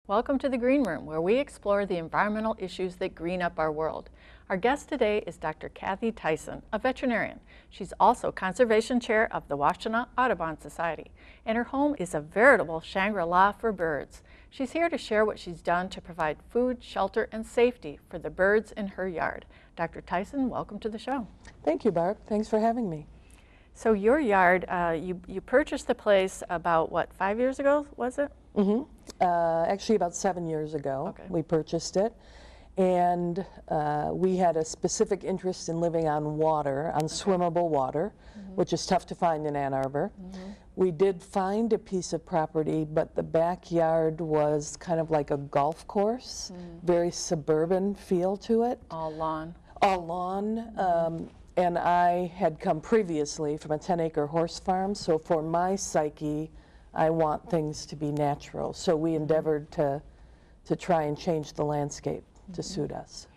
Welcome to the Green Room, where we explore the environmental issues that green up our world. Our guest today is Dr. Cathy Theisen, a veterinarian. She's also Conservation Chair of the Washtenaw Audubon Society, and her home is a veritable Shangri-La for birds. She's here to share what she's done to provide food, shelter, and safety for the birds in her yard. Dr. Theisen, welcome to the show. Thank you, Barb. Thanks for having me. So your yard, you purchased the place about, what, 5 years ago, was it? Mm-hmm. Actually, about 7 years ago, Okay. we purchased it. And we had a specific interest in living on water, on swimmable water, which is tough to find in Ann Arbor. We did find a piece of property, but the backyard was kind of like a golf course, very suburban feel to it. All lawn. All lawn. And I had come previously from a 10-acre horse farm, so for my psyche, I want things to be natural. So we endeavored to try and change the landscape to suit us.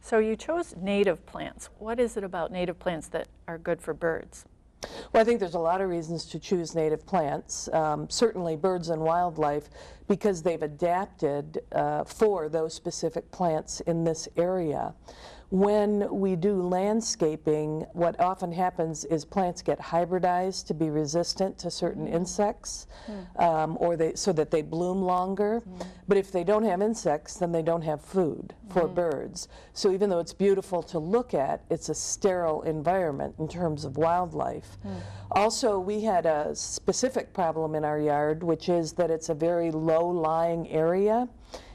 So you chose native plants. What is it about native plants that are good for birds? Well, I think there's a lot of reasons to choose native plants. Certainly birds and wildlife, because they've adapted for those specific plants in this area. When we do landscaping, what often happens is plants get hybridized to be resistant to certain insects, so that they bloom longer. But if they don't have insects, then they don't have food for birds. So even though it's beautiful to look at, it's a sterile environment in terms of wildlife. Also, we had a specific problem in our yard, which is that it's a very low-lying area,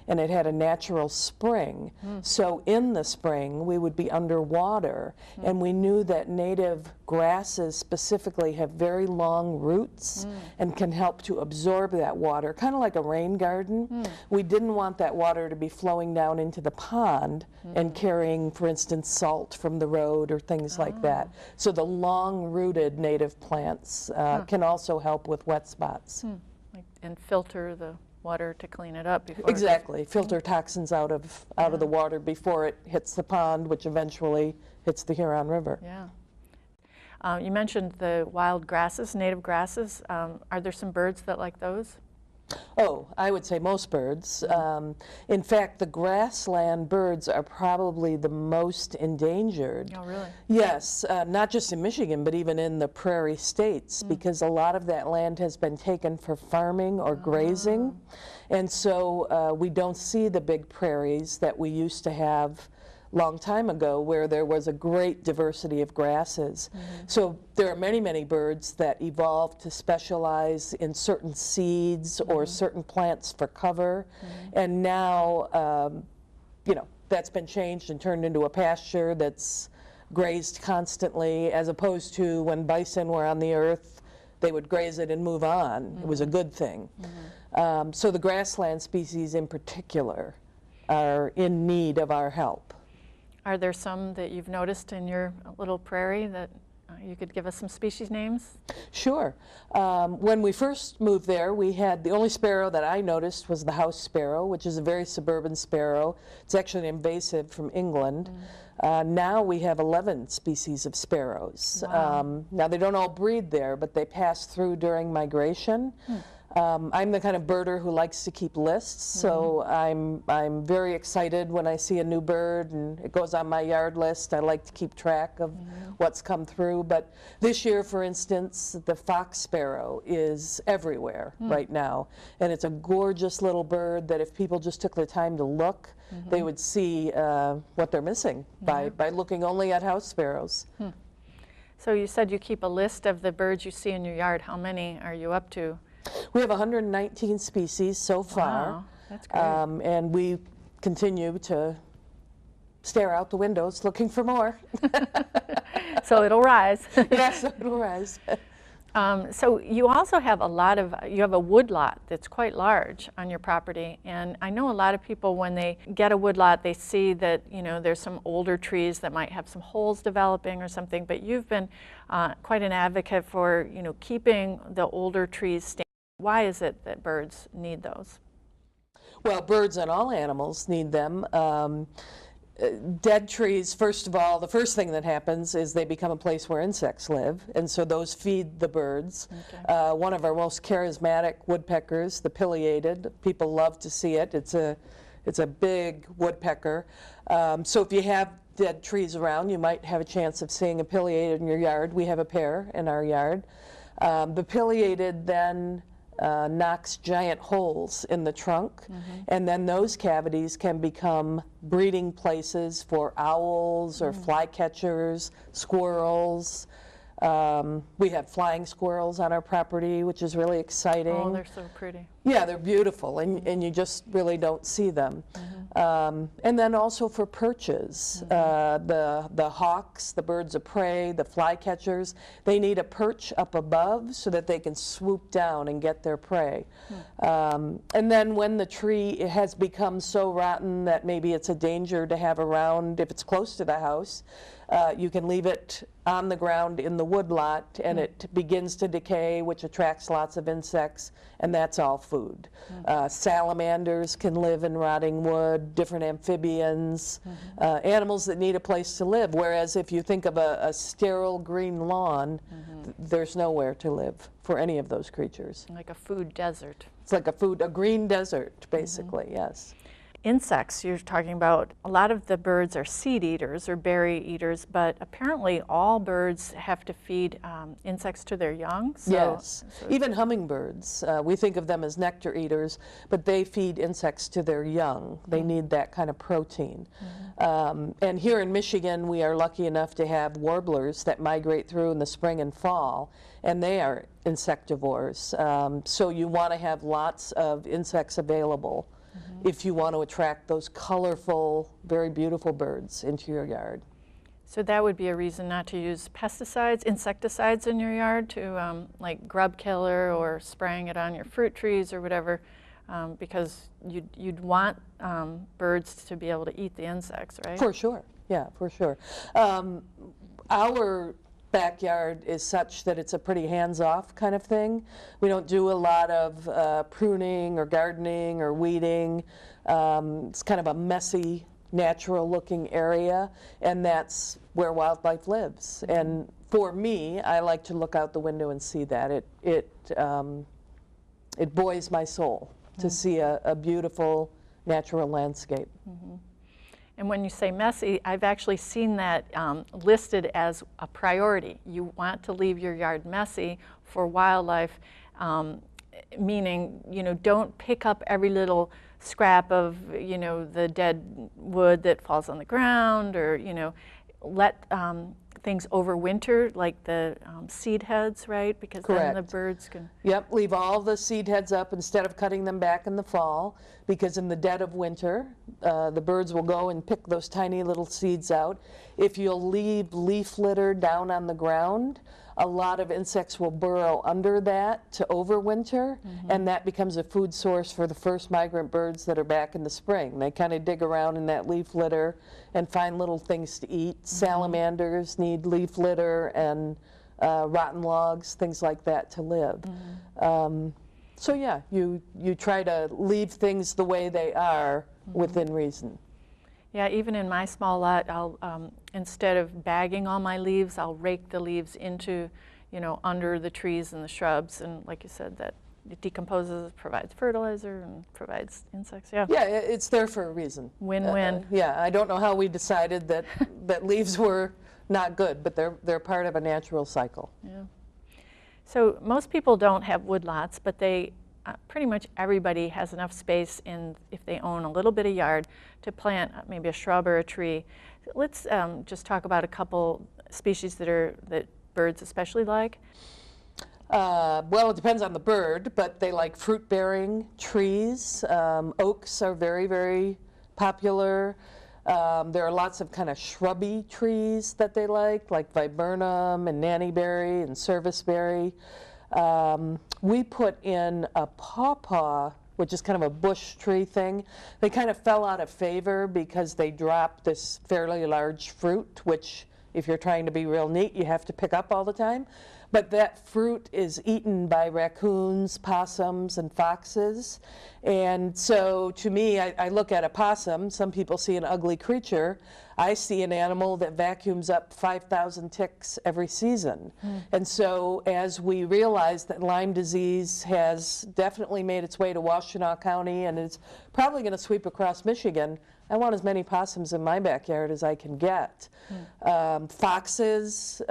and it had a natural spring. So in the spring, we would be underwater, and we knew that native grasses specifically have very long roots and can help to absorb that water, kind of like a rain garden. We didn't want that water to be flowing down into the pond and carrying, for instance, salt from the road or things like that. So the long-rooted native plants can also help with wet spots. And filter the water to clean it up before. Exactly. Filter toxins out of the water before it hits the pond, which eventually hits the Huron River. Yeah. You mentioned the wild grasses, native grasses. Are there some birds that like those? Oh, I would say most birds. In fact, the grassland birds are probably the most endangered. Oh, really? Yes, not just in Michigan, but even in the prairie states, because a lot of that land has been taken for farming or grazing. And so we don't see the big prairies that we used to have long time ago, where there was a great diversity of grasses. So there are many, many birds that evolved to specialize in certain seeds or certain plants for cover. And now, you know, that's been changed and turned into a pasture that's grazed constantly, as opposed to when bison were on the earth, they would graze it and move on. It was a good thing. So the grassland species in particular are in need of our help. Are there some that you've noticed in your little prairie that you could give us some species names? Sure. When we first moved there, we had the only sparrow that I noticed was the house sparrow, which is a very suburban sparrow. It's actually an invasive from England. Now we have 11 species of sparrows. Wow. Now they don't all breed there, but they pass through during migration. I'm the kind of birder who likes to keep lists, so I'm very excited when I see a new bird and it goes on my yard list. I like to keep track of what's come through. But this year, for instance, the fox sparrow is everywhere right now, and it's a gorgeous little bird that if people just took the time to look, they would see what they're missing by looking only at house sparrows. So you said you keep a list of the birds you see in your yard. How many are you up to? We have 119 species so far. Wow, that's great. And we continue to stare out the windows looking for more. So it'll rise. Yes, it'll rise. So you also have you have a wood lot that's quite large on your property, and I know a lot of people, when they get a wood lot, they see that, you know, there's some older trees that might have some holes developing or something, but you've been quite an advocate for, you know, keeping the older trees standing. Why is it that birds need those? Well, birds and all animals need them. Dead trees, first of all, the first thing that happens is they become a place where insects live, and so those feed the birds. Okay. One of our most charismatic woodpeckers, the pileated, people love to see it. It's a big woodpecker. So if you have dead trees around, you might have a chance of seeing a pileated in your yard. We have a pair in our yard. The pileated then knocks giant holes in the trunk, and then those cavities can become breeding places for owls or flycatchers, squirrels. We have flying squirrels on our property, which is really exciting. Oh, they're so pretty. Yeah, they're beautiful, and you just really don't see them. And then also for perches, the hawks, the birds of prey, the flycatchers, they need a perch up above so that they can swoop down and get their prey. And then when the tree has become so rotten that maybe it's a danger to have around, if it's close to the house, you can leave it on the ground in the woodlot, and it begins to decay, which attracts lots of insects, and that's all food. Salamanders can live in rotting wood, different amphibians, animals that need a place to live, whereas if you think of a sterile green lawn, there's nowhere to live for any of those creatures. Like a food desert. It's like a green desert, basically, yes. Insects, you're talking about, a lot of the birds are seed eaters or berry eaters, but apparently all birds have to feed insects to their young. Yes, even hummingbirds. We think of them as nectar eaters, but they feed insects to their young. They need that kind of protein. And here in Michigan, we are lucky enough to have warblers that migrate through in the spring and fall, and they are insectivores. So you want to have lots of insects available if you want to attract those colorful, very beautiful birds into your yard. So that would be a reason not to use pesticides, insecticides in your yard, to like grub killer or spraying it on your fruit trees or whatever, because you'd want birds to be able to eat the insects, right? For sure, yeah, for sure. Our backyard is such that it's a pretty hands-off kind of thing. We don't do a lot of pruning or gardening or weeding. It's kind of a messy, natural-looking area, and that's where wildlife lives. And for me, I like to look out the window and see that. It buoys my soul to see a beautiful natural landscape. And when you say messy, I've actually seen that listed as a priority. You want to leave your yard messy for wildlife, meaning, don't pick up every little scrap of, the dead wood that falls on the ground, or, let things overwinter, like the seed heads, right? Because then the birds can... Yep, leave all the seed heads up instead of cutting them back in the fall, because in the dead of winter, the birds will go and pick those tiny little seeds out. If you'll leave leaf litter down on the ground, a lot of insects will burrow under that to overwinter, and that becomes a food source for the first migrant birds that are back in the spring. They kind of dig around in that leaf litter and find little things to eat. Salamanders need leaf litter and rotten logs, things like that to live. So yeah, you try to leave things the way they are within reason. Yeah, even in my small lot, I'll instead of bagging all my leaves, I'll rake the leaves into, under the trees and the shrubs, and like you said, that it decomposes, provides fertilizer, and provides insects. Yeah. Yeah, it's there for a reason. Win-win. Yeah, I don't know how we decided that that leaves were not good, but they're part of a natural cycle. Yeah. So most people don't have woodlots, but they pretty much everybody has enough space if they own a little bit of yard to plant maybe a shrub or a tree. Let's just talk about a couple species that birds especially like. Well, it depends on the bird, but they like fruit-bearing trees. Oaks are very, very popular. There are lots of kind of shrubby trees that they like viburnum and nannyberry and serviceberry. We put in a pawpaw, which is kind of a bush tree thing. They kind of fell out of favor because they dropped this fairly large fruit, which If you're trying to be real neat, you have to pick up all the time. But that fruit is eaten by raccoons, possums, and foxes. And so to me, I look at a possum. Some people see an ugly creature. I see an animal that vacuums up 5,000 ticks every season. And so as we realize that Lyme disease has definitely made its way to Washtenaw County and is probably going to sweep across Michigan, I want as many possums in my backyard as I can get. Foxes,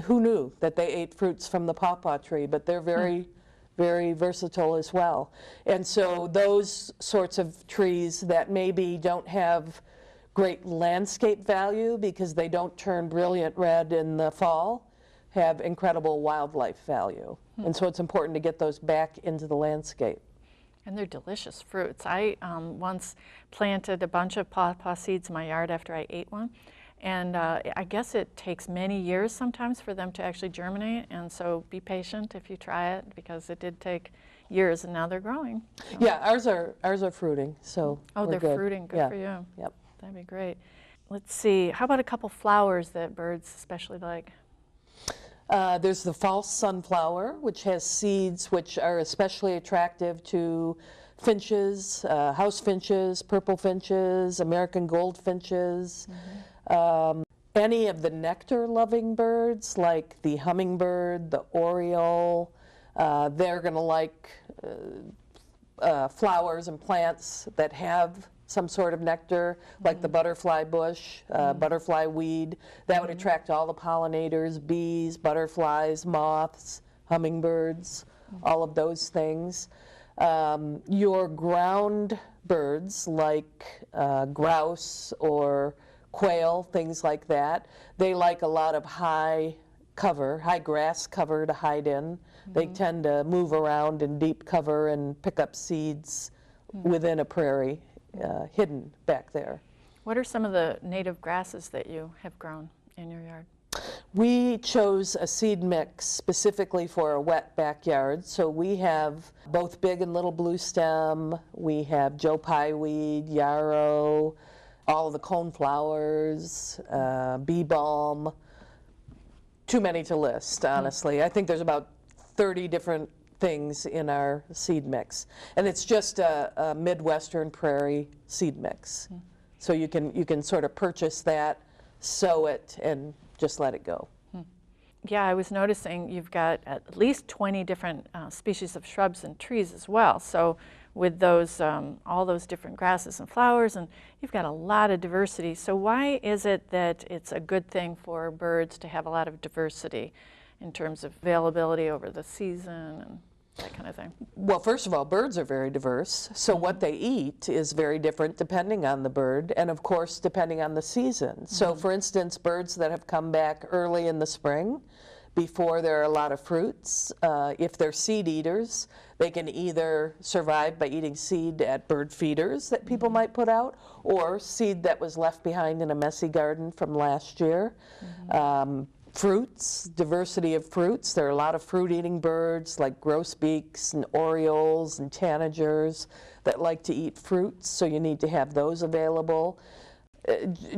who knew that they ate fruits from the pawpaw tree, but they're very versatile as well. And so those sorts of trees that maybe don't have great landscape value because they don't turn brilliant red in the fall have incredible wildlife value. And so it's important to get those back into the landscape. And they're delicious fruits. I once planted a bunch of pawpaw seeds in my yard after I ate one. And I guess it takes many years sometimes for them to actually germinate. And so be patient if you try it, because it did take years and now they're growing. So. Yeah, ours are fruiting, so oh, we're they're good. fruiting. Good for you. Yep. That'd be great. Let's see. How about a couple flowers that birds especially like? There's the false sunflower, which has seeds which are especially attractive to finches, house finches, purple finches, American goldfinches. Any of the nectar-loving birds, like the hummingbird, the oriole, they're going to like flowers and plants that have some sort of nectar, like the butterfly bush, butterfly weed. That would attract all the pollinators, bees, butterflies, moths, hummingbirds, all of those things. Your ground birds, like grouse or quail, things like that, they like a lot of high cover, high grass cover to hide in. They tend to move around in deep cover and pick up seeds within a prairie. Hidden back there. What are some of the native grasses that you have grown in your yard? We chose a seed mix specifically for a wet backyard. So we have both big and little blue stem. We have Joe Pye weed, yarrow, all of the coneflowers, bee balm. Too many to list, honestly. I think there's about 30 different things in our seed mix, and it's just a Midwestern prairie seed mix. So you can sort of purchase that, sow it, and just let it go. Yeah, I was noticing you've got at least 20 different species of shrubs and trees as well. So with those all those different grasses and flowers, and you've got a lot of diversity. So why is it that it's a good thing for birds to have a lot of diversity in terms of availability over the season and that kind of thing? Well, first of all, birds are very diverse, so what they eat is very different depending on the bird, and of course depending on the season. So for instance, birds that have come back early in the spring, before there are a lot of fruits, if they're seed eaters, they can either survive by eating seed at bird feeders that people might put out, or seed that was left behind in a messy garden from last year. Fruits, diversity of fruits. There are a lot of fruit-eating birds like grosbeaks and orioles and tanagers that like to eat fruits, so you need to have those available.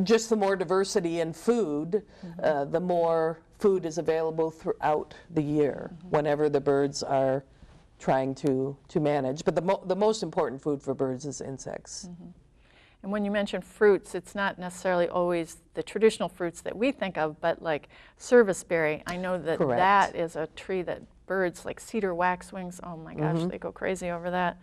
Just the more diversity in food, the more food is available throughout the year whenever the birds are trying to manage. But the most important food for birds is insects. And when you mention fruits, it's not necessarily always the traditional fruits that we think of, but like serviceberry. I know that that is a tree that birds, like cedar waxwings, oh my gosh, they go crazy over that.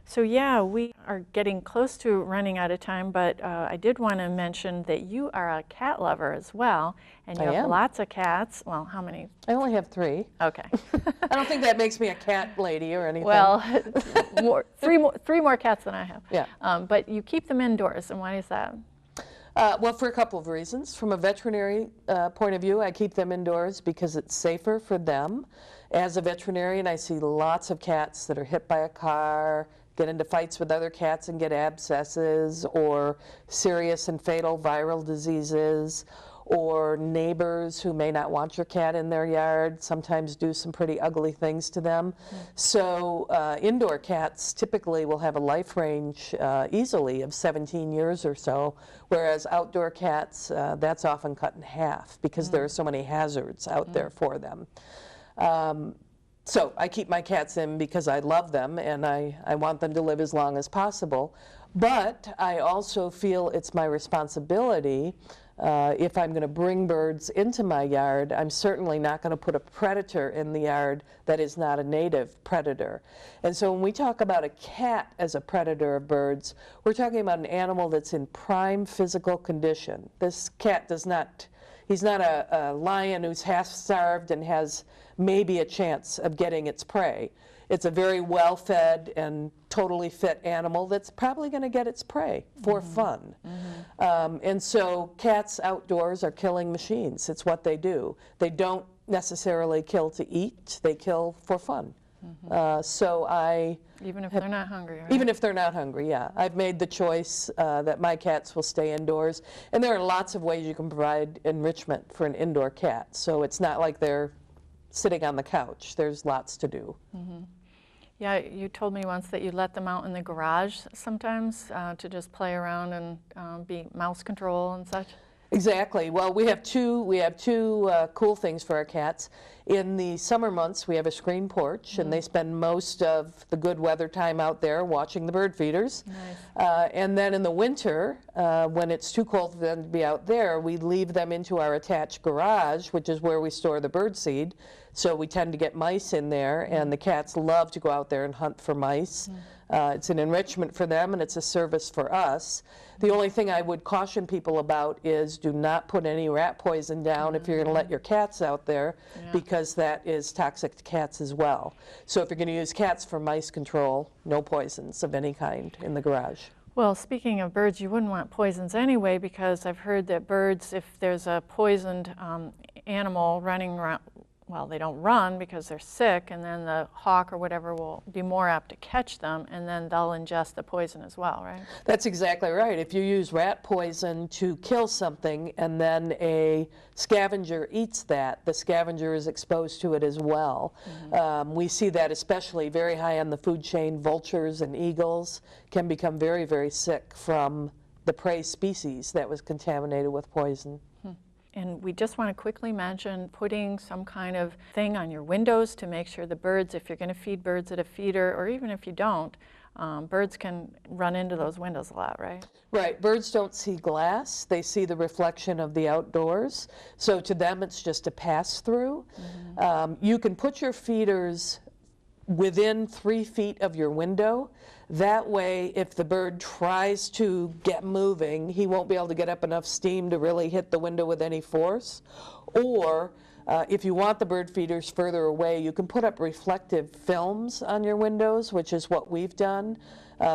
So yeah, we are getting close to running out of time, but I did want to mention that you are a cat lover as well, and you have lots of cats. Well, how many? I only have 3. Okay. I don't think that makes me a cat lady or anything. Well, three more cats than I have. Yeah. But you keep them indoors, and why is that? Well, for a couple of reasons. From a veterinary point of view, I keep them indoors because it's safer for them. As a veterinarian, I see lots of cats that are hit by a car, get into fights with other cats and get abscesses, or serious and fatal viral diseases, or neighbors who may not want your cat in their yard sometimes do some pretty ugly things to them. So indoor cats typically will have a life range easily of 17 years or so, whereas outdoor cats, that's often cut in half because there are so many hazards out there for them. So I keep my cats in because I love them and I want them to live as long as possible. But I also feel it's my responsibility, if I'm going to bring birds into my yard, I'm certainly not going to put a predator in the yard that is not a native predator. And so when we talk about a cat as a predator of birds, we're talking about an animal that's in prime physical condition. This cat does not, he's not a lion who's half-starved and has maybe a chance of getting its prey. It's a very well-fed and totally fit animal that's probably going to get its prey for fun. And so cats outdoors are killing machines. It's what they do. They don't necessarily kill to eat. They kill for fun. So I... Even if they're not hungry, right? Even if they're not hungry, yeah. I've made the choice that my cats will stay indoors. And there are lots of ways you can provide enrichment for an indoor cat. So it's not like they're sitting on the couch. There's lots to do. Yeah, you told me once that you let them out in the garage sometimes to just play around and be mouse control and such. Exactly. Well, we have two cool things for our cats. In the summer months, we have a screen porch, and they spend most of the good weather time out there watching the bird feeders. Nice. And then in the winter, when it's too cold for them to be out there, we leave them into our attached garage, which is where we store the bird seed. So we tend to get mice in there, and the cats love to go out there and hunt for mice. It's an enrichment for them, and it's a service for us. The only thing I would caution people about is do not put any rat poison down if you're going to let your cats out there, because that is toxic to cats as well. So if you're going to use cats for mice control, no poisons of any kind in the garage. Well, speaking of birds, you wouldn't want poisons anyway, because I've heard that birds, if there's a poisoned animal running around, well, they don't run because they're sick, and then the hawk or whatever will be more apt to catch them, and then they'll ingest the poison as well, right? That's exactly right. If you use rat poison to kill something and then a scavenger eats that, the scavenger is exposed to it as well. We see that especially very high on the food chain. Vultures and eagles can become very, very sick from the prey species that was contaminated with poison. And we just want to quickly mention putting some kind of thing on your windows to make sure the birds, if you're going to feed birds at a feeder, or even if you don't, birds can run into those windows a lot, right? Right. Birds don't see glass. They see the reflection of the outdoors. So to them, it's just a pass-through. You can put your feeders within 3 feet of your window. That way, if the bird tries to get moving, he won't be able to get up enough steam to really hit the window with any force. Or if you want the bird feeders further away, you can put up reflective films on your windows, which is what we've done.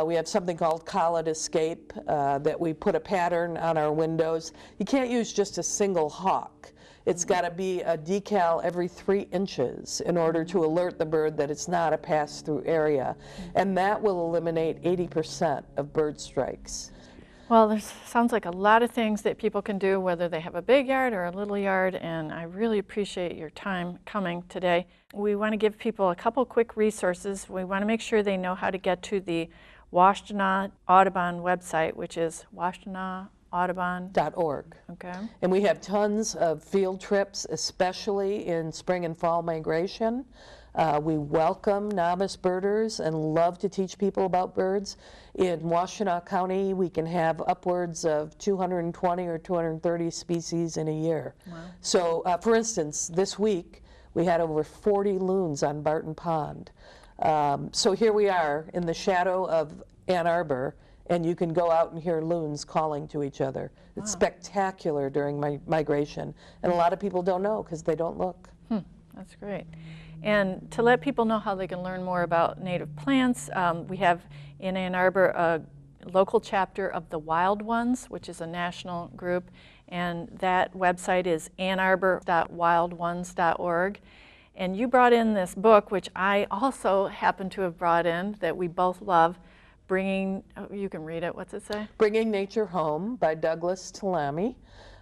We have something called Collet Escape that we put a pattern on our windows. You can't use just a single hawk. It's got to be a decal every 3 inches in order to alert the bird that it's not a pass-through area. And that will eliminate 80% of bird strikes. Well, there sounds like a lot of things that people can do, whether they have a big yard or a little yard, and I really appreciate your time coming today. We want to give people a couple quick resources. We want to make sure they know how to get to the Washtenaw Audubon website, which is washtenawaudubon.org. Okay. And we have tons of field trips, especially in spring and fall migration. We welcome novice birders and love to teach people about birds. In Washtenaw County, we can have upwards of 220 or 230 species in a year. Wow. So, for instance, this week we had over 40 loons on Barton Pond. So here we are in the shadow of Ann Arbor, and you can go out and hear loons calling to each other. Wow. It's spectacular during migration, and a lot of people don't know because they don't look. That's great. And to let people know how they can learn more about native plants, we have in Ann Arbor a local chapter of the Wild Ones, which is a national group, and that website is annarbor.wildones.org. And you brought in this book, which I also happen to have brought in, that we both love, Bringing, you can read it, what's it say? Bringing Nature Home by Douglas Talamy.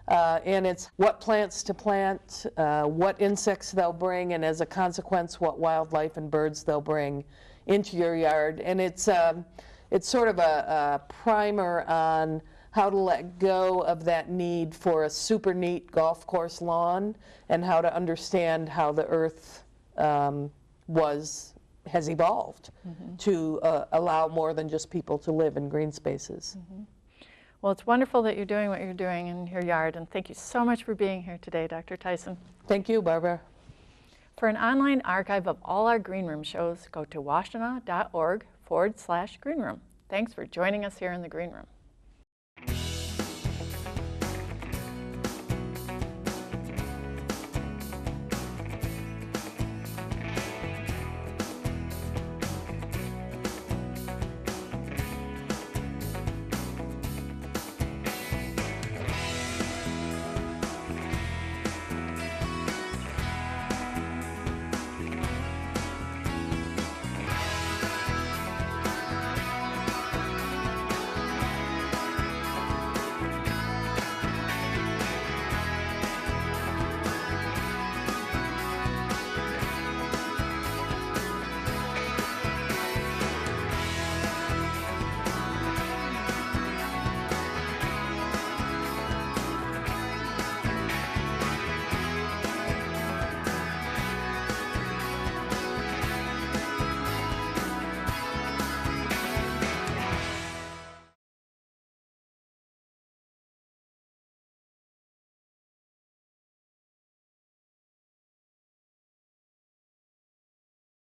And it's what plants to plant, what insects they'll bring, and as a consequence, what wildlife and birds they'll bring into your yard. And it's sort of a primer on how to let go of that need for a super neat golf course lawn, and how to understand how the earth has evolved to allow more than just people to live in green spaces. Well, it's wonderful that you're doing what you're doing in your yard, and thank you so much for being here today, Dr. Theisen. Thank you, Barbara. For an online archive of all our Green Room shows, go to washtenaw.org/greenroom. Thanks for joining us here in the Green Room.